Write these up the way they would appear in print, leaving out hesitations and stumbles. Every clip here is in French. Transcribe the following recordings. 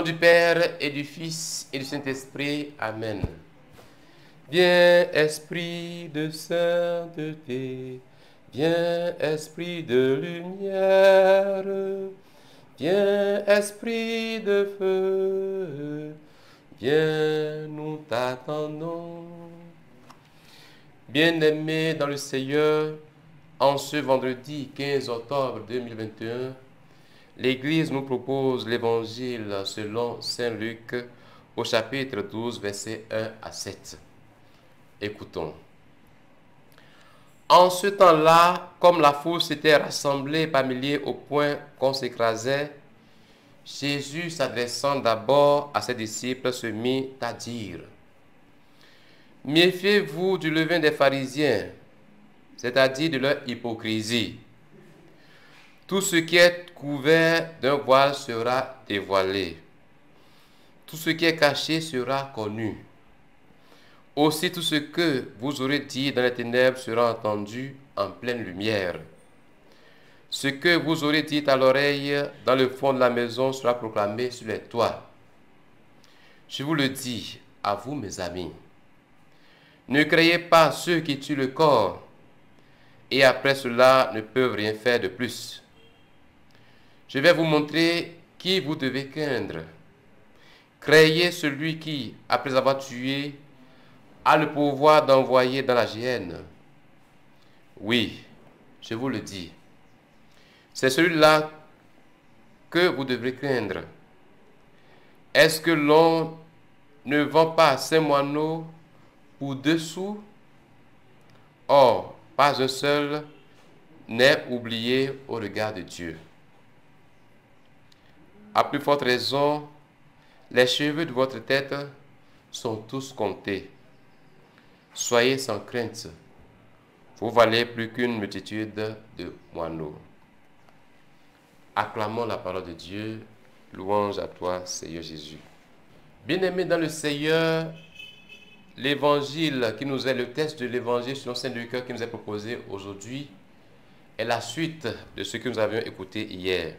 nom du Père et du Fils et du Saint-Esprit. Amen. Viens, Esprit de sainteté, viens, Esprit de lumière, viens, Esprit de feu, viens, nous t'attendons. Bien-aimés dans le Seigneur, en ce vendredi 15 octobre 2021, l'Église nous propose l'Évangile selon Saint Luc au chapitre 12, versets 1 à 7. Écoutons. En ce temps-là, comme la foule s'était rassemblée par milliers au point qu'on s'écrasait, Jésus, s'adressant d'abord à ses disciples, se mit à dire: Méfiez-vous du levain des pharisiens, c'est-à-dire de leur hypocrisie. Tout ce qui est couvert d'un voile sera dévoilé. Tout ce qui est caché sera connu. Aussi tout ce que vous aurez dit dans les ténèbres sera entendu en pleine lumière. Ce que vous aurez dit à l'oreille dans le fond de la maison sera proclamé sur les toits. Je vous le dis, à vous mes amis, ne croyez pas ceux qui tuent le corps et après cela ne peuvent rien faire de plus. Je vais vous montrer qui vous devez craindre. Craignez celui qui, après avoir tué, a le pouvoir d'envoyer dans la géhenne. Oui, je vous le dis, c'est celui-là que vous devrez craindre. Est-ce que l'on ne vend pas 5 moineaux pour 2 sous? Or, pas un seul n'est oublié au regard de Dieu. À plus forte raison, les cheveux de votre tête sont tous comptés. Soyez sans crainte, vous valez plus qu'une multitude de moineaux. Acclamons la parole de Dieu, louange à toi, Seigneur Jésus. Bien-aimés dans le Seigneur, l'évangile qui nous est le texte de l'évangile selon Saint Luc qui nous est proposé aujourd'hui est la suite de ce que nous avions écouté hier.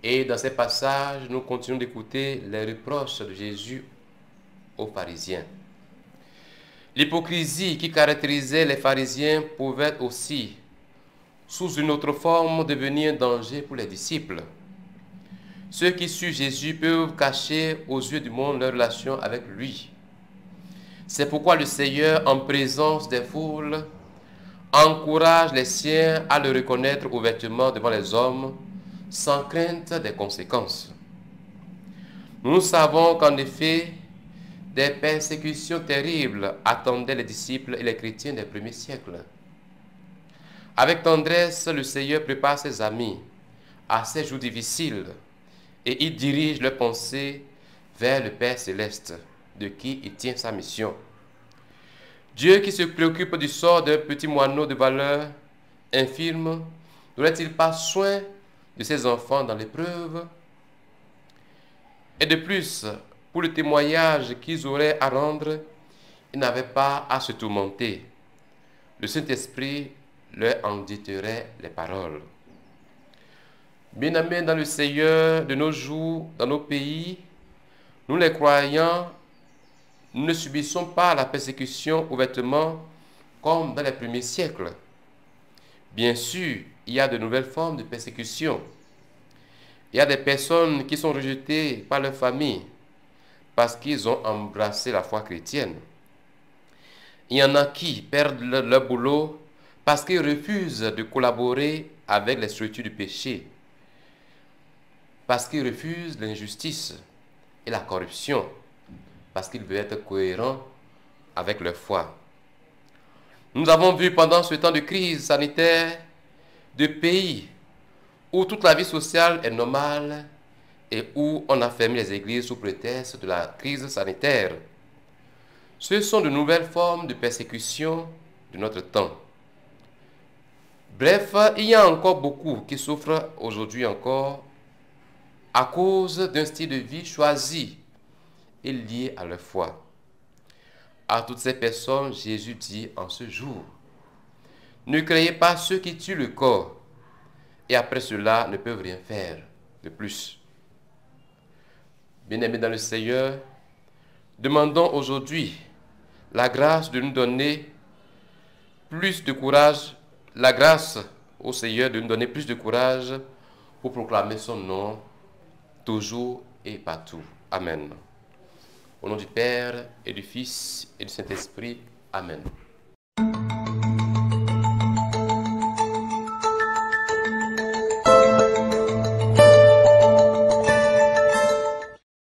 Et dans ces passages, nous continuons d'écouter les reproches de Jésus aux pharisiens. L'hypocrisie qui caractérisait les pharisiens pouvait aussi, sous une autre forme, devenir un danger pour les disciples. Ceux qui suivent Jésus peuvent cacher aux yeux du monde leur relation avec lui. C'est pourquoi le Seigneur, en présence des foules, encourage les siens à le reconnaître ouvertement devant les hommes, sans crainte des conséquences. Nous savons qu'en effet, des persécutions terribles attendaient les disciples et les chrétiens des premiers siècles. Avec tendresse, le Seigneur prépare ses amis à ces jours difficiles et il dirige leurs pensées vers le Père céleste, de qui il tient sa mission. Dieu qui se préoccupe du sort d'un petit moineau de valeur infirme, n'aurait-il pas soin de ses enfants dans l'épreuve? Et de plus, pour le témoignage qu'ils auraient à rendre, ils n'avaient pas à se tourmenter. Le Saint-Esprit leur en dicterait les paroles. Bien-aimés dans le Seigneur, de nos jours, dans nos pays, nous les croyants, nous ne subissons pas la persécution ouvertement comme dans les premiers siècles. Bien sûr, il y a de nouvelles formes de persécution. Il y a des personnes qui sont rejetées par leur famille parce qu'ils ont embrassé la foi chrétienne. Il y en a qui perdent leur boulot parce qu'ils refusent de collaborer avec les structures du péché, parce qu'ils refusent l'injustice et la corruption, parce qu'ils veulent être cohérents avec leur foi. Nous avons vu pendant ce temps de crise sanitaire de pays où toute la vie sociale est normale et où on a fermé les églises sous prétexte de la crise sanitaire. Ce sont de nouvelles formes de persécution de notre temps. Bref, il y a encore beaucoup qui souffrent aujourd'hui encore à cause d'un style de vie choisi et lié à leur foi. À toutes ces personnes, Jésus dit en ce jour: ne craignez pas ceux qui tuent le corps et après cela ne peuvent rien faire de plus. Bien-aimés dans le Seigneur, demandons aujourd'hui la grâce de nous donner plus de courage, la grâce au Seigneur de nous donner plus de courage pour proclamer son nom toujours et partout. Amen. Au nom du Père et du Fils et du Saint-Esprit. Amen.